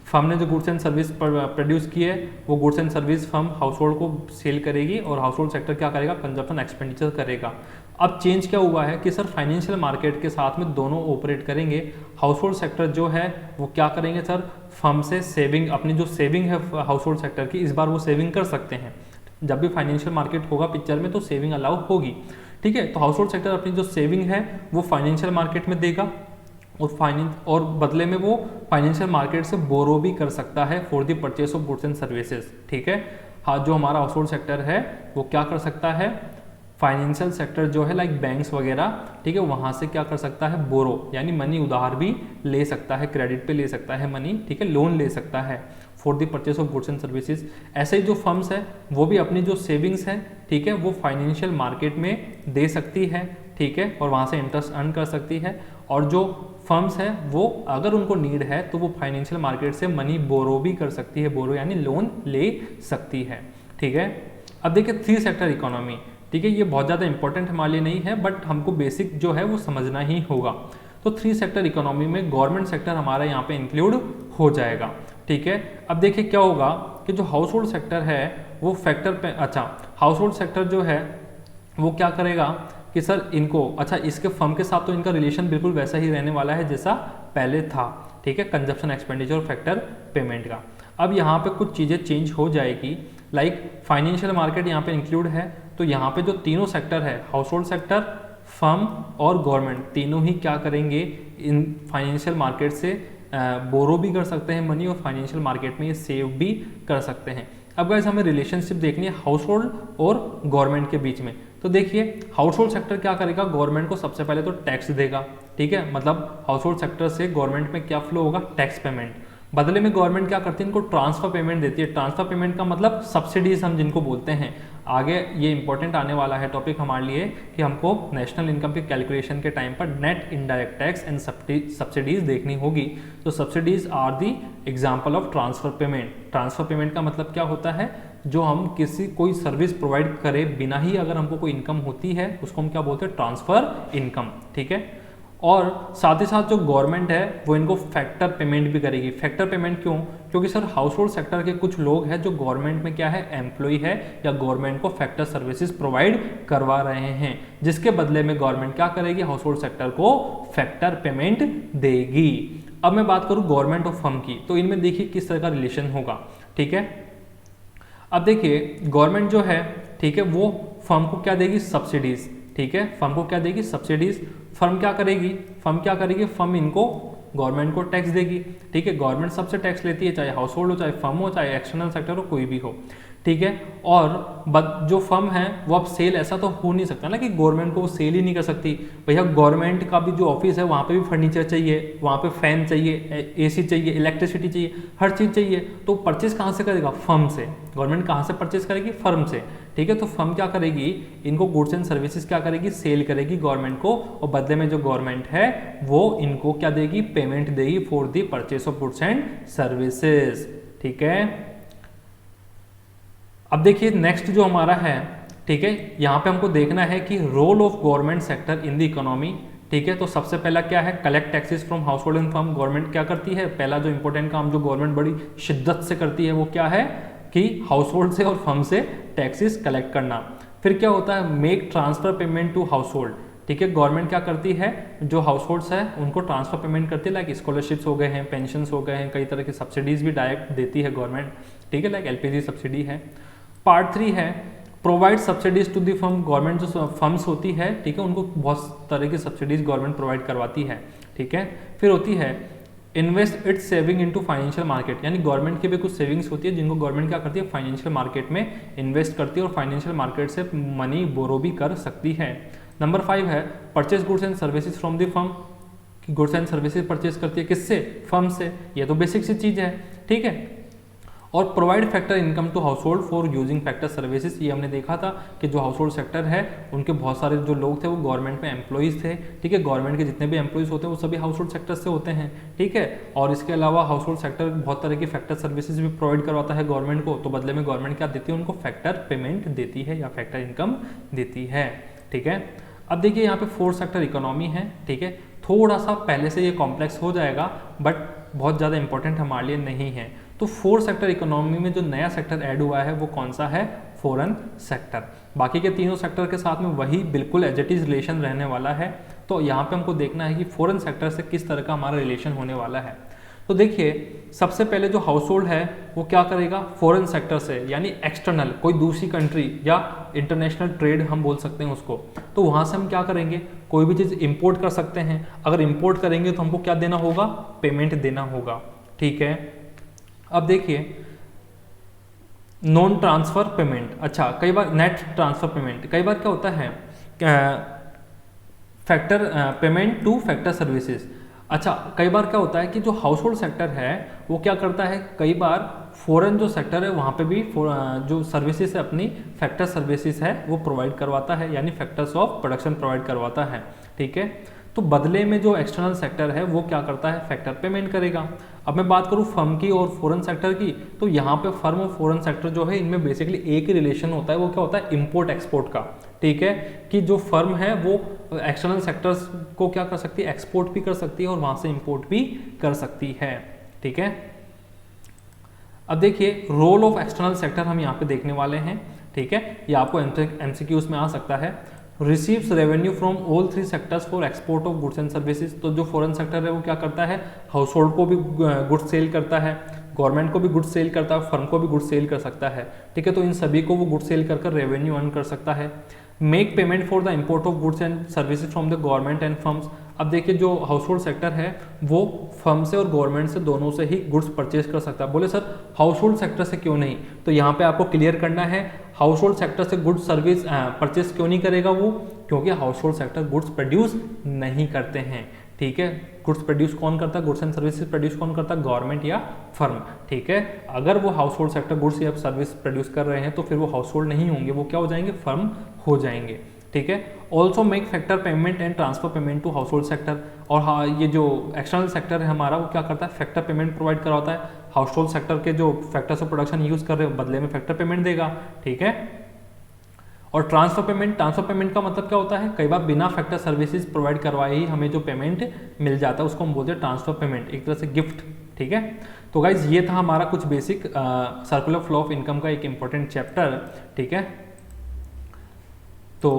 फर्म ने जो गुड्स एंड सर्विस प्रोड्यूस की है वो goods and service firm house hold को सेल करेगी और हाउस होल्ड सेक्टर क्या करेगा? कंजप्शन एक्सपेंडिचर करेगा। अब चेंज क्या हुआ है कि सर फाइनेंशियल मार्केट के साथ में दोनों ऑपरेट करेंगे। हाउस होल्ड सेक्टर जो है वो क्या करेंगे सर? फर्म से सेविंग, अपनी जो सेविंग है हाउस होल्ड सेक्टर की, इस बार वो सेविंग कर सकते हैं। जब भी फाइनेंशियल मार्केट होगा पिक्चर में तो सेविंग अलाउ होगी, ठीक है। तो हाउस होल्ड सेक्टर अपनी जो सेविंग है वो फाइनेंशियल मार्केट में देगा और बदले में वो फाइनेंशियल मार्केट से बोरो भी कर सकता है for the purchase of goods and services, ठीक है। हाँ, जो हमारा हाउस होल्ड सेक्टर है वो क्या कर सकता है? फाइनेंशियल सेक्टर जो है लाइक बैंक्स वगैरह, ठीक है, वहाँ से क्या कर सकता है? बोरो, यानी मनी उधार भी ले सकता है, क्रेडिट पे ले सकता है मनी, ठीक है, लोन ले सकता है for the purchase of goods and services. ऐसे ही जो फर्म्स है वो भी अपनी जो सेविंग्स है, ठीक है, वो फाइनेंशियल मार्केट में दे सकती है, ठीक है, और वहाँ से इंटरेस्ट अर्न कर सकती है। और जो फर्म्स है वो अगर उनको नीड है तो वो फाइनेंशियल मार्केट से मनी बोरो भी कर सकती है, बोरो यानी लोन ले सकती है, ठीक है। अब देखिए थ्री सेक्टर इकोनॉमी, ठीक है, ये बहुत ज़्यादा इंपॉर्टेंट हमारे लिए नहीं है बट हमको बेसिक जो है वो समझना ही होगा। तो थ्री सेक्टर इकोनॉमी में गवर्नमेंट सेक्टर हमारा यहाँ पे इंक्लूड हो जाएगा, ठीक है। अब देखिए क्या होगा कि जो हाउस होल्ड सेक्टर है वो फैक्टर पे, अच्छा हाउस होल्ड सेक्टर जो है वो क्या करेगा कि सर इनको, अच्छा इसके फर्म के साथ तो इनका रिलेशन बिल्कुल वैसा ही रहने वाला है जैसा पहले था, ठीक है, कंजप्शन एक्सपेंडिचर और फैक्टर पेमेंट का। अब यहाँ पे कुछ चीज़ें चेंज हो जाएगी, लाइक फाइनेंशियल मार्केट यहाँ पे इंक्लूड है, तो यहाँ पे जो तीनों सेक्टर है, हाउस होल्ड सेक्टर, फर्म और गवर्नमेंट, तीनों ही क्या करेंगे? इन फाइनेंशियल मार्केट से बोरो भी कर सकते हैं मनी और फाइनेंशियल मार्केट में ये सेव भी कर सकते हैं। अब गाइस हमें रिलेशनशिप देखनी है हाउस होल्ड और गवर्नमेंट के बीच में। तो देखिए हाउस होल्ड सेक्टर क्या करेगा? गवर्नमेंट को सबसे पहले तो टैक्स देगा, ठीक है, मतलब हाउस होल्ड सेक्टर से गवर्नमेंट में क्या फ्लो होगा? Tax payment. बदले में गवर्नमेंट क्या करती है? इनको ट्रांसफर पेमेंट देती है। ट्रांसफर पेमेंट का मतलब सब्सिडीज हम जिनको बोलते हैं, आगे ये इंपॉर्टेंट आने वाला है टॉपिक हमारे लिए कि हमको नेशनल इनकम के कैलकुलेशन के टाइम पर net indirect tax and subsidies देखनी होगी। तो subsidies are the example of transfer payment. Transfer payment का मतलब क्या होता है? जो हम कोई सर्विस प्रोवाइड करे बिना ही अगर हमको कोई इनकम होती है उसको हम क्या बोलते हैं? ट्रांसफर इनकम, ठीक है। और साथ ही साथ जो गवर्नमेंट है वो इनको फैक्टर पेमेंट भी करेगी। फैक्टर पेमेंट क्यों? क्योंकि सर हाउस होल्ड सेक्टर के कुछ लोग हैं जो गवर्नमेंट में क्या है? एम्प्लॉय है या गवर्नमेंट को फैक्टर सर्विसेज प्रोवाइड करवा रहे हैं, जिसके बदले में गवर्नमेंट क्या करेगी? हाउस होल्ड सेक्टर को फैक्टर पेमेंट देगी। अब मैं बात करूं गवर्नमेंट और फर्म की, तो इनमें देखिए किस तरह का रिलेशन होगा, ठीक है। अब देखिए गवर्नमेंट जो है, ठीक है, वो फर्म को क्या देगी? सब्सिडीज, ठीक है, फर्म को क्या देगी? सब्सिडीज। फर्म क्या करेगी? फर्म इनको गवर्नमेंट को टैक्स देगी, ठीक है। गवर्नमेंट सबसे टैक्स लेती है, चाहे हाउस होल्ड हो, चाहे फर्म हो, चाहे एक्सटर्नल सेक्टर हो, कोई भी हो, ठीक है। और जो फर्म है वो अब सेल ऐसा तो हो नहीं सकता ना कि गवर्नमेंट को वो सेल ही नहीं कर सकती। भैया गवर्नमेंट का भी जो ऑफिस है वहाँ पे भी फर्नीचर चाहिए, वहाँ पे फैन चाहिए, एसी चाहिए, इलेक्ट्रिसिटी चाहिए, हर चीज़ चाहिए। तो परचेज कहाँ से करेगा? फर्म से। गवर्नमेंट कहाँ से परचेज करेगी? फर्म से, ठीक है। तो फर्म क्या करेगी? इनको गुड्स एंड सर्विसेज क्या करेगी? सेल करेगी गवर्नमेंट को, और बदले में जो गवर्नमेंट है वो इनको क्या देगी? पेमेंट देगी for the purchase of goods and services, ठीक है। अब देखिए नेक्स्ट जो हमारा है, ठीक है, यहाँ पे हमको देखना है कि role of government sector in the economy, ठीक है। तो सबसे पहला क्या है? Collect taxes from household and firm. Government क्या करती है? पहला जो इंपॉर्टेंट काम जो गवर्नमेंट बड़ी शिद्दत से करती है वो क्या है? कि हाउस होल्ड से और फर्म से टैक्सेस कलेक्ट करना। फिर क्या होता है, make transfer payment to household. ठीक है, गवर्नमेंट क्या करती है, जो हाउस होल्ड्स है उनको ट्रांसफर पेमेंट करती है, लाइक स्कॉलरशिप्स हो गए हैं, पेंशन हो गए हैं, कई तरह की सब्सिडीज भी डायरेक्ट देती है गवर्नमेंट। ठीक है, लाइक एलपीजी सब्सिडी है। पार्ट 3 है provide subsidies to the firm. Government जो फर्म्स होती है, ठीक है, उनको बहुत तरह की सब्सिडीज गवर्नमेंट प्रोवाइड करवाती है। ठीक है, फिर होती है invest it's saving into financial market, यानी गवर्नमेंट की भी कुछ सेविंग्स होती है जिनको गवर्नमेंट क्या करती है, फाइनेंशियल मार्केट में इन्वेस्ट करती है और फाइनेंशियल मार्केट से मनी बोरो भी कर सकती है। नंबर 5 है purchase goods and services from the firm. Goods and services purchase करती है किससे, फर्म से। ये तो बेसिक सी चीज है। ठीक है, और provide factor income to household for using factor services. ये हमने देखा था कि जो हाउस होल्ड सेक्टर है उनके बहुत सारे जो लोग थे वो गवर्नमेंट में एम्प्लॉइज थे। ठीक है, गवर्नमेंट के जितने भी एम्प्लॉइज होते हैं वो सभी हाउस होल्ड सेक्टर से होते हैं। ठीक है, और इसके अलावा हाउस होल्ड सेक्टर बहुत तरह की फैक्टर सर्विसेज भी प्रोवाइड करवाता है गवर्नमेंट को, तो बदले में गवर्नमेंट क्या देती है, उनको फैक्टर पेमेंट देती है या फैक्टर इनकम देती है। ठीक है, अब देखिए यहाँ पे फोर्थ सेक्टर इकोनॉमी है। ठीक है, थोड़ा सा पहले से ये कॉम्प्लेक्स हो जाएगा बट बहुत ज़्यादा इंपॉर्टेंट हमारे लिए नहीं है। तो फोर्थ सेक्टर इकोनॉमी में जो नया सेक्टर ऐड हुआ है वो कौन सा है, फॉरेन सेक्टर। बाकी के तीनों सेक्टर के साथ में वही बिल्कुल एज इट इज रिलेशन रहने वाला है। तो यहाँ पे हमको देखना है कि फॉरेन सेक्टर से किस तरह का हमारा रिलेशन होने वाला है। तो देखिए सबसे पहले जो हाउस होल्ड है वो क्या करेगा, फॉरेन सेक्टर से यानी एक्सटर्नल कोई दूसरी कंट्री या इंटरनेशनल ट्रेड हम बोल सकते हैं उसको, तो वहाँ से हम क्या करेंगे, कोई भी चीज़ इंपोर्ट कर सकते हैं। अगर इंपोर्ट करेंगे तो हमको क्या देना होगा, पेमेंट देना होगा। ठीक है, अब देखिए नॉन ट्रांसफर पेमेंट, अच्छा कई बार नेट ट्रांसफर पेमेंट, कई बार क्या होता है factor payment two factor services. अच्छा कई बार क्या होता है कि जो हाउस होल्ड सेक्टर है वो क्या करता है, कई बार फॉरेन जो सेक्टर है वहाँ पे भी जो सर्विसेज है अपनी फैक्टर सर्विसेज है वो प्रोवाइड करवाता है, यानी फैक्टर्स ऑफ प्रोडक्शन प्रोवाइड करवाता है। ठीक है, तो बदले में जो एक्सटर्नल सेक्टर है वो क्या करता है, फैक्टर पेमेंट करेगा। अब मैं बात करूँ फर्म की और फॉरेन सेक्टर की, तो यहाँ पे फर्म और फॉरेन सेक्टर जो है इनमें बेसिकली एक ही रिलेशन होता है, वो क्या होता है, इंपोर्ट एक्सपोर्ट का। ठीक है, कि जो फर्म है वो एक्सटर्नल सेक्टर्स को क्या कर सकती है, एक्सपोर्ट भी कर सकती है और वहाँ से इंपोर्ट भी कर सकती है। ठीक है, अब देखिए रोल ऑफ एक्सटर्नल सेक्टर हम यहाँ पे देखने वाले हैं। ठीक है, ये आपको एमसीक्यूज में आ सकता है। Receives revenue from all 3 sectors for export of goods and services. तो जो फॉरेन सेक्टर है वो क्या करता है, हाउस होल्ड को भी गुड्स सेल करता है, गवर्नमेंट को भी गुड्स सेल करता है, फर्म को भी गुड्स सेल कर सकता है। ठीक है, तो इन सभी को वो गुड्स सेल कर रेवेन्यू अर्न कर सकता है। Make payment for the import of goods and services from the government and firms. अब देखिए जो हाउस होल्ड सेक्टर है वो फर्म से और गवर्नमेंट से दोनों से ही गुड्स परचेज कर सकता है। बोले सर हाउस होल्ड सेक्टर से क्यों नहीं, तो यहाँ पे आपको क्लियर करना है हाउस होल्ड सेक्टर से गुड्स सर्विस परचेज क्यों नहीं करेगा वो, क्योंकि house hold sector goods produce नहीं करते हैं। ठीक है, गुड्स प्रोड्यूस कौन करता है, गुड्स एंड सर्विसेज प्रोड्यूस कौन करता है, गवर्नमेंट या फर्म। ठीक है, अगर वो हाउस होल्ड सेक्टर गुड्स या सर्विस प्रोड्यूस कर रहे हैं तो फिर वो हाउस होल्ड नहीं होंगे, वो क्या हो जाएंगे, फर्म हो जाएंगे। ठीक है, also make factor payment and transfer payment to household sector. और हाँ, ये जो एक्सटर्नल सेक्टर है हमारा वो क्या करता है, फैक्टर पेमेंट प्रोवाइड करवाता है। हाउस होल्ड सेक्टर के जो फैक्टर्स ऑफ प्रोडक्शन यूज कर रहे हो बदले में फैक्टर पेमेंट देगा। ठीक है, और ट्रांसफर पेमेंट का मतलब क्या होता है, कई बार बिना फैक्टर सर्विसेज प्रोवाइड करवाए ही हमें जो पेमेंट मिल जाता है उसको हम बोलते हैं ट्रांसफर पेमेंट, एक तरह से गिफ्ट। ठीक है, तो गाइज ये था हमारा कुछ basic circular flow of income का एक इंपॉर्टेंट चैप्टर। ठीक है, तो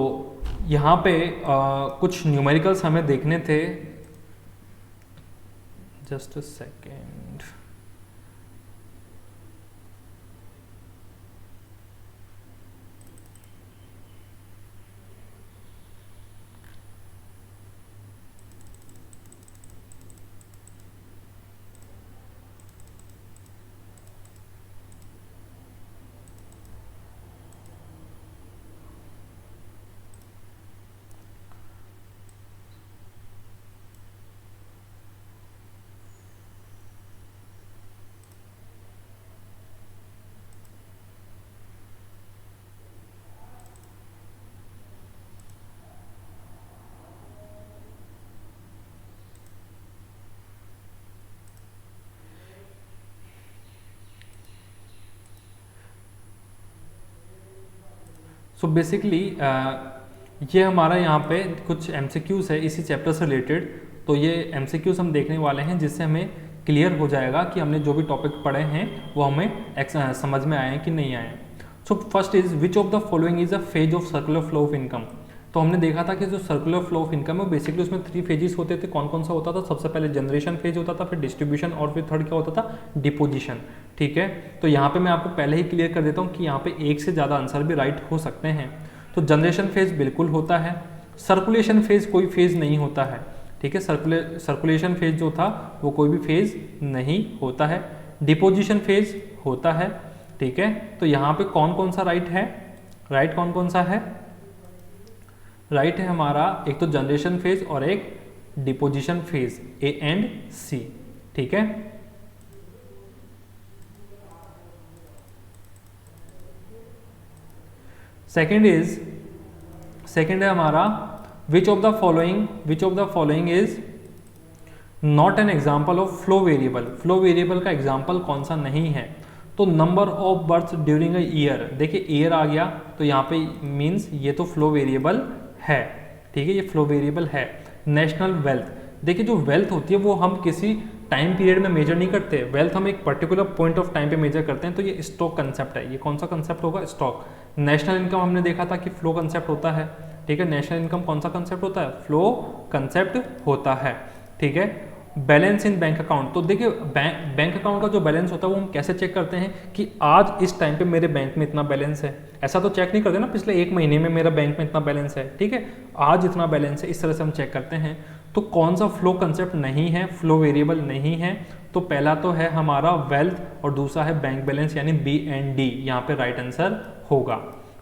यहाँ पे कुछ न्यूमेरिकल्स हमें देखने थे, just a second. So basically ये हमारा यहाँ पे कुछ MCQs है इसी चैप्टर से रिलेटेड। तो ये MCQs हम देखने वाले हैं जिससे हमें क्लियर हो जाएगा कि हमने जो भी टॉपिक पढ़े हैं वो हमें समझ में आए हैं कि नहीं आए। So first is which of the following is a phase of circular flow of income. तो हमने देखा था कि जो सर्कुलर फ्लो ऑफ इनकम है बेसिकली उसमें 3 फेजेस होते थे। कौन कौन सा होता था? सबसे पहले जनरेशन फेज होता था, फिर डिस्ट्रीब्यूशन और फिर थर्ड क्या होता था? डिपोजिशन। ठीक है, तो यहाँ पे मैं आपको पहले ही क्लियर कर देता हूँ कि यहाँ पे एक से ज़्यादा आंसर भी राइट हो सकते हैं। तो जनरेशन फेज बिल्कुल होता है, सर्कुलेशन फेज कोई फेज नहीं होता है। ठीक है, सर्कुलेशन फेज जो था वो कोई भी फेज नहीं होता है। डिपोजिशन फेज होता है। ठीक है, तो यहाँ पे कौन कौन सा राइट है? राइट कौन कौन सा है? राइट है हमारा एक तो जनरेशन फेज और एक डिपोजिशन फेज, ए एंड सी। ठीक है, सेकेंड है हमारा विच of the following is not an example of flow variable. Flow variable का एग्जाम्पल कौन सा नहीं है? तो number of birth during a year, देखिए ईयर आ गया तो यहाँ पे मीन्स ये तो फ्लो वेरिएबल है। ठीक है, ये फ्लो वेरिएबल है। नेशनल वेल्थ, देखिए जो वेल्थ होती है वो हम किसी टाइम पीरियड में मेजर नहीं करते, वेल्थ हम एक पर्टिकुलर पॉइंट ऑफ टाइम पे मेजर करते हैं। तो ये स्टॉक कंसेप्ट है। ये कौन सा कंसेप्ट होगा? स्टॉक। नेशनल इनकम हमने देखा था कि फ्लो कंसेप्ट होता है। ठीक है, नेशनल इनकम कौन सा कंसेप्ट होता है? फ्लो कंसेप्ट होता है। ठीक है, बैलेंस इन बैंक अकाउंट, तो देखिए बैंक अकाउंट का जो बैलेंस होता है वो हम कैसे चेक करते हैं कि आज इस टाइम पे मेरे बैंक में इतना बैलेंस है। ऐसा तो चेक नहीं करते ना पिछले 1 महीने में मेरा बैंक में इतना बैलेंस है। ठीक है, आज इतना बैलेंस है, इस तरह से हम चेक करते हैं। तो कौन सा फ्लो कंसेप्ट नहीं है, फ्लो वेरिएबल नहीं है? तो पहला तो है हमारा वेल्थ और दूसरा है बैंक बैलेंस, यानी बी एंड डी यहाँ पे राइट आंसर होगा।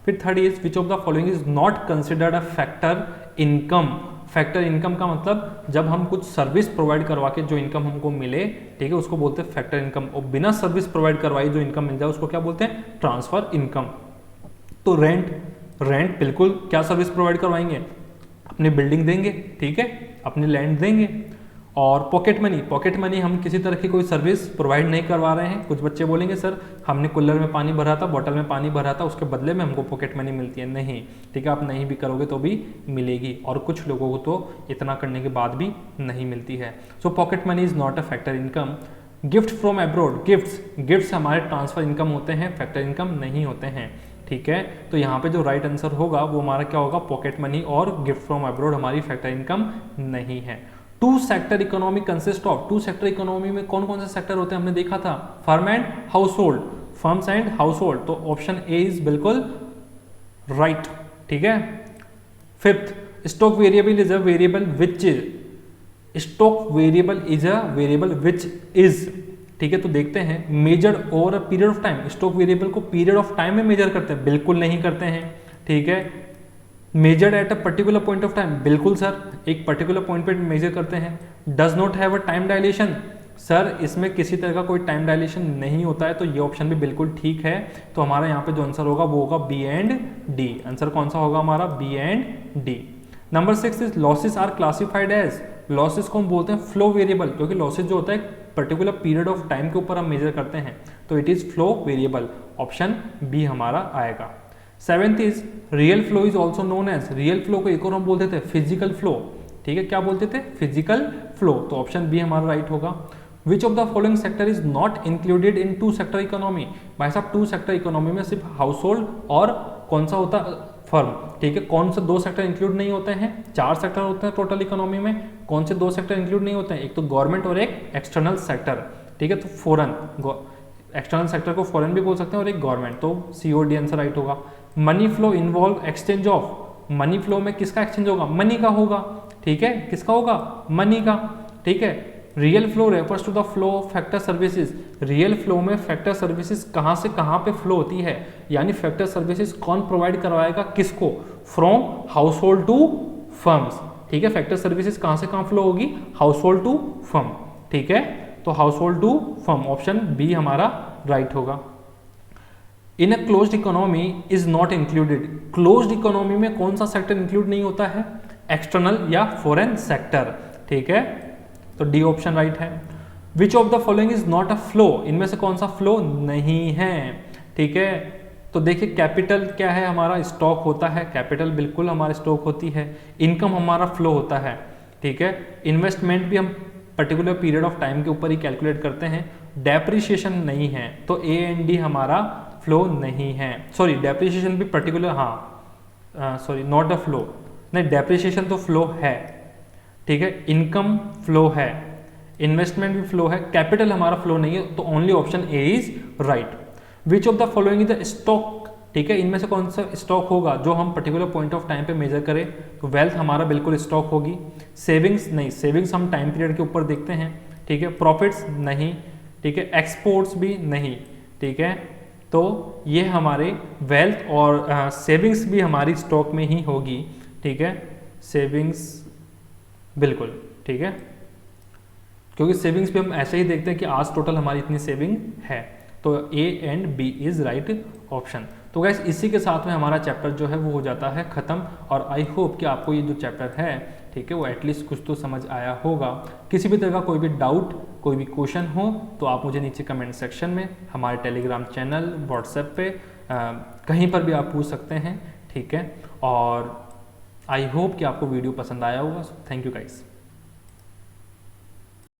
फिर third is which of the following is not considered a factor income. Factor income का मतलब जब हम कुछ सर्विस प्रोवाइड करवा के जो इनकम हमको मिले, ठीक है, उसको बोलते हैं फैक्टर इनकम। और बिना सर्विस प्रोवाइड करवाई जो इनकम मिल जाए उसको क्या बोलते हैं? Transfer income. तो रेंट बिल्कुल क्या सर्विस प्रोवाइड करवाएंगे? अपनी बिल्डिंग देंगे, ठीक है, अपनी लैंड देंगे। और पॉकेट मनी हम किसी तरह की कोई सर्विस प्रोवाइड नहीं करवा रहे हैं। कुछ बच्चे बोलेंगे सर हमने कूलर में पानी भरा था, बॉटल में पानी भरा था, उसके बदले में हमको पॉकेट मनी मिलती है। नहीं, ठीक है, आप नहीं भी करोगे तो भी मिलेगी, और कुछ लोगों को तो इतना करने के बाद भी नहीं मिलती है। So pocket money is not a factor income. Gift from abroad, gifts हमारे ट्रांसफर इनकम होते हैं, फैक्टर इनकम नहीं होते हैं। ठीक है, तो यहाँ पे जो राइट आंसर होगा वो हमारा क्या होगा? पॉकेट मनी और गिफ्ट फ्रॉम अब्रॉड हमारी फैक्टर इनकम नहीं है। Two sector economy consist of, two sector economy में कौन कौन से सेक्टर होते हैं हमने देखा था? Firm and household, firms and household. तो ऑप्शन ए इज बिल्कुल राइट। ठीक है, fifth, stock variable is a variable which, stock variable is a variable which is, ठीक है, तो देखते हैं measured over a period of time. Stock variable को पीरियड ऑफ टाइम में मेजर करते हैं? बिल्कुल नहीं करते हैं। ठीक है, measured at a particular point of time, बिल्कुल सर, एक पर्टिकुलर पॉइंट पे मेजर करते हैं। Does not have a time dilation, sir इसमें किसी तरह का कोई टाइम डायलेशन नहीं होता है। तो ये ऑप्शन भी बिल्कुल ठीक है। तो हमारा यहाँ पे जो आंसर होगा वो होगा बी एंड डी। आंसर कौन सा होगा हमारा? B and D. Number 6 is losses are classified as, losses को हम बोलते हैं फ्लो वेरिएबल, क्योंकि लॉसेस जो होता है पर्टिकुलर पीरियड ऑफ टाइम के ऊपर हम मेजर करते हैं, तो it is flow variable. Option B हमारा आएगा। 7th is real flow is also known as, real flow को एक और हम बोलते थे फिजिकल फ्लो। ठीक है, क्या बोलते थे? Physical flow. तो ऑप्शन बी हमारा राइट होगा। Which of the following sector is not included in two sector economy? भाई साहब टू सेक्टर इकोनॉमी में सिर्फ हाउस होल्ड और कौन सा होता? फर्म। ठीक है, कौन से 2 सेक्टर इंक्लूड नहीं होते हैं? 4 सेक्टर होते हैं टोटल इकोनॉमी में। कौन से 2 सेक्टर इंक्लूड नहीं होते हैं? एक तो गवर्नमेंट और एक एक्सटर्नल सेक्टर। ठीक है, तो फॉरेन, एक्सटर्नल सेक्टर को फॉरेन भी बोल सकते हैं और एक गवर्नमेंट, तो COD आंसर राइट होगा। Money flow involve exchange of, money flow में किसका एक्सचेंज होगा? मनी का होगा। ठीक है, किसका होगा? मनी का। ठीक है, real flow refers to the flow of factor services, real flow में फैक्टर सर्विसेज कहाँ से कहाँ पे फ्लो होती है, यानी फैक्टर सर्विसेज कौन प्रोवाइड करवाएगा किसको? From household to firms. ठीक है, फैक्टर सर्विसेज कहाँ से कहाँ फ्लो होगी? Household to firm. ठीक है, तो household to firm, option B हमारा राइट होगा। In a closed economy is not included, closed economy में कौन सा सेक्टर इंक्लूड नहीं होता है? एक्सटर्नल या फॉरेन सेक्टर। ठीक है, तो डी ऑप्शन राइट है। विच of the following is not a flow, इनमें से कौन सा फ्लो नहीं है? ठीक है, तो देखिए कैपिटल क्या है हमारा? स्टॉक होता है, कैपिटल बिल्कुल हमारा स्टॉक होती है। इनकम हमारा फ्लो होता है। ठीक है, इन्वेस्टमेंट भी हम पर्टिकुलर पीरियड ऑफ टाइम के ऊपर ही कैलकुलेट करते हैं। डेप्रिसिएशन नहीं है तो ए एंड डी हमारा फ्लो नहीं है। सॉरी, डेप्रिसिएशन भी पर्टिकुलर, हाँ सॉरी नॉट अ फ्लो, नहीं डेप्रिसिएशन तो फ्लो है, ठीक है, इनकम फ्लो है, इन्वेस्टमेंट भी फ्लो है, कैपिटल हमारा फ्लो नहीं है, तो only option A is right. Which of the following is the stock, ठीक है, इनमें से कौन सा स्टॉक होगा जो हम पर्टिकुलर पॉइंट ऑफ टाइम पे मेजर करें, तो वेल्थ हमारा बिल्कुल स्टॉक होगी। सेविंग्स नहीं, सेविंग्स हम टाइम पीरियड के ऊपर देखते हैं, ठीक है, प्रॉफिट्स नहीं, ठीक है, एक्सपोर्ट्स भी नहीं, ठीक है, तो ये हमारे वेल्थ और सेविंग्स भी हमारी स्टॉक में ही होगी, ठीक है, सेविंग्स बिल्कुल, ठीक है, क्योंकि सेविंग्स भी हम ऐसे ही देखते हैं कि आज टोटल हमारी इतनी सेविंग है, तो A and B is right option. तो गैस इसी के साथ में हमारा चैप्टर जो है वो हो जाता है खत्म, और आई होप कि आपको ये जो चैप्टर है, ठीक है, वो एटलीस्ट कुछ तो समझ आया होगा। किसी भी तरह का कोई भी डाउट, कोई भी क्वेश्चन हो तो आप मुझे नीचे कमेंट सेक्शन में, हमारे टेलीग्राम चैनल, व्हाट्सएप पे कहीं पर भी आप पूछ सकते हैं, ठीक है, और आई होप कि आपको वीडियो पसंद आया होगा। Thank you guys.